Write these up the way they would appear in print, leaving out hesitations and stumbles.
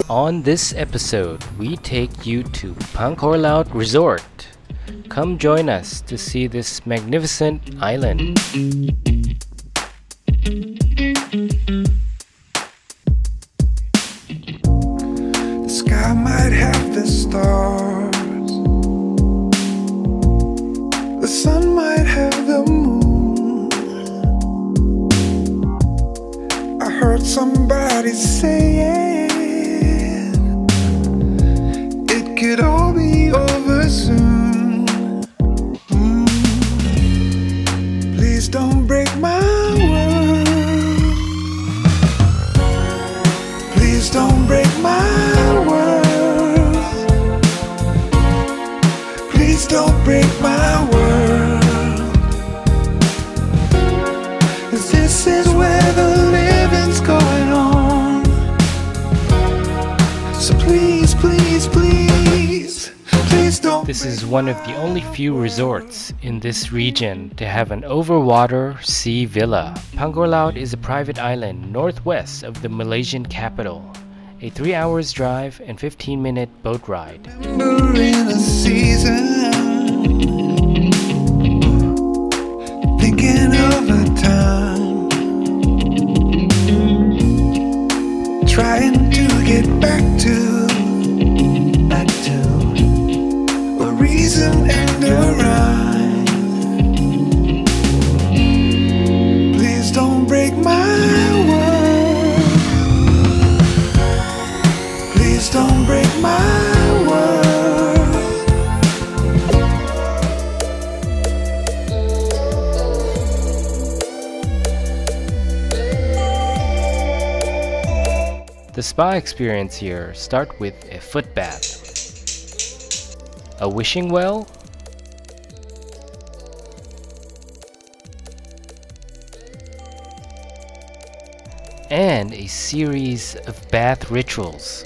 On this episode, we take you to Pangkor Laut Resort. Come join us to see this magnificent island. The sky might have the stars, the sun might have the moon. I heard somebody saying it could all be over soon. Please don't break my world. Please don't break my world. Please don't break my world. 'Cause this is where the living's going on. So please, please, please, please don't. This is one of the only few resorts in this region to have an overwater sea villa. Pangkor Laut is a private island northwest of the Malaysian capital. A 3 hours drive and 15-minute boat ride. Remember in a season, thinking of a time, trying to get back to a reason and a rhyme. Please don't break my world. Please don't break my world. The spa experience here start with a foot bath, a wishing well, and a series of bath rituals.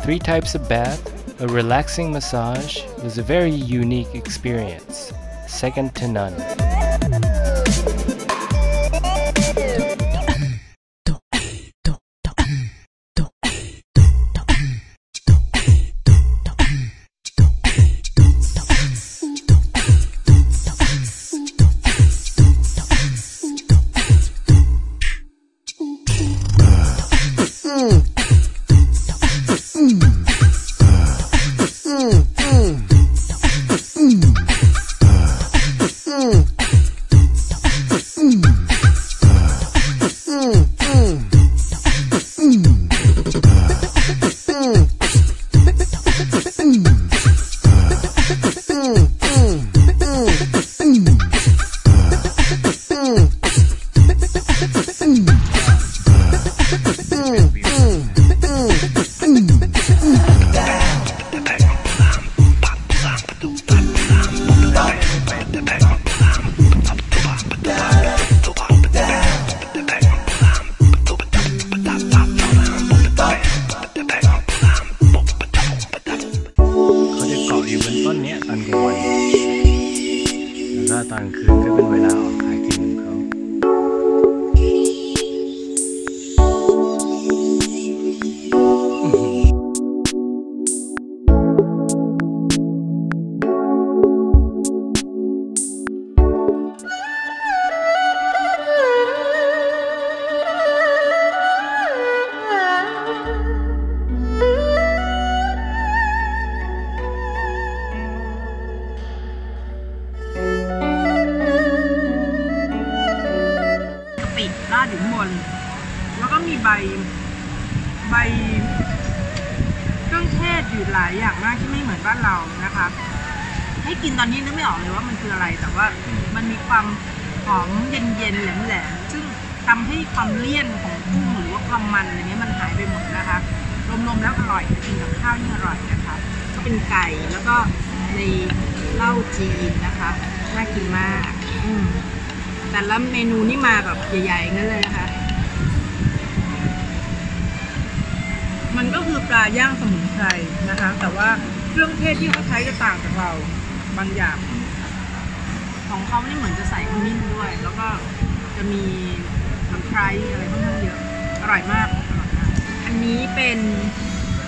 Three types of bath, a relaxing massage was a very unique experience, second to none. ใบเครื่องเทศอยู่หลายอย่างมากที่ไม่เหมือนบ้านเรานะคะให้กินตอนนี้นึกไม่ออกเลยว่ามันคืออะไรแต่ว่ามันมีความหอมเย็นๆแหลมๆซึ่งทำให้ความเลี่ยนของกุ้งหรือว่าความมันอะไรเงี้ยมันหายไปหมดนะคะรวมๆแล้วอร่อยกินกับข้าวยิ่งอร่อยนะคะก็เป็นไก่แล้วก็ในเหล้าจีนนะคะน่ากินมากแต่ละเมนูนี่มาแบบใหญ่ๆงั้นเลยนะคะมันก็คือปลาย่างสมุนไพรนะคะแต่ว่าเครื่องเทศที่เขาใช้จะต่างจากเราบางอย่างของเขานี่เหมือนจะใส่ขมิ้นด้วยแล้วก็จะมีตะไคร้อะไรค่อนข้างเยอะอร่อยมากอันนี้เป็น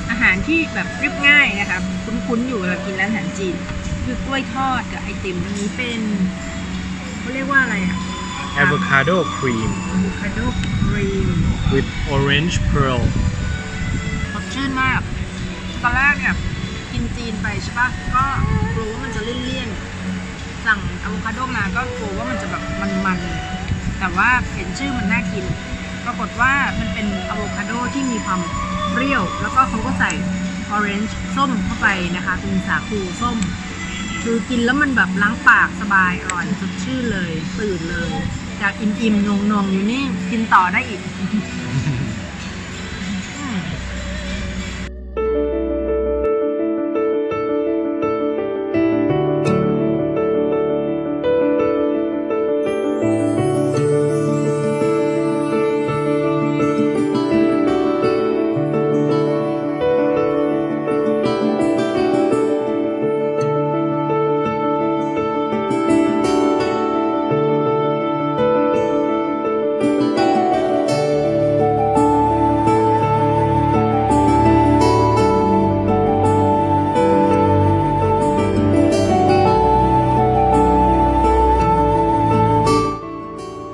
อาหารที่แบบเรียบง่ายนะคะคุ้นๆอยู่เวลากินร้านอาหารจีนคือกล้วยทอดกับไอติมอันนี้เป็นเขาเรียกว่าอะไรอะavocado cream avocado cream with orange pearl สดชื่นมากตอนแรกเนี่ยกินจีนไปใช่ปะก็กลัวว่ามันจะเลี่ยนๆสั่งอะโวคาโดมาก็กลัวว่ามันจะแบบมันๆแต่ว่าเห็นชื่อมันน่ากินปรากฏว่ามันเป็นอะโวคาโดที่มีความเปรี้ยวแล้วก็เขาก็ใส่ orange ส้มเข้าไปนะคะเป็นสาคูส้มคือกินแล้วมันแบบล้างปากสบายอร่อยสดชื่นเลยตื่นเลยจากอิ่มๆนงๆอยู่นี่กินต่อได้อีก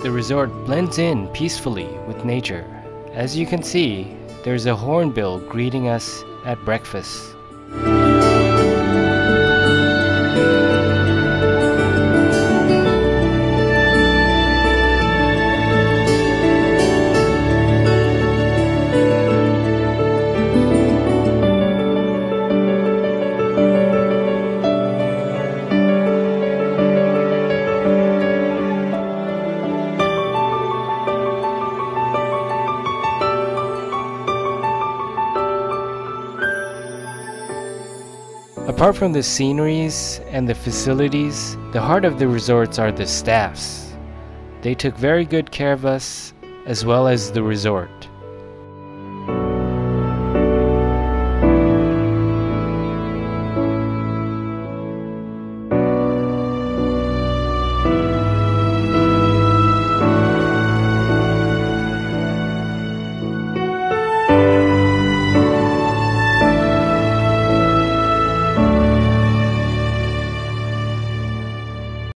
The resort blends in peacefully with nature. As you can see, there's a hornbill greeting us at breakfast. Apart from the sceneries and the facilities, the heart of the resorts are the staffs. They took very good care of us as well as the resort.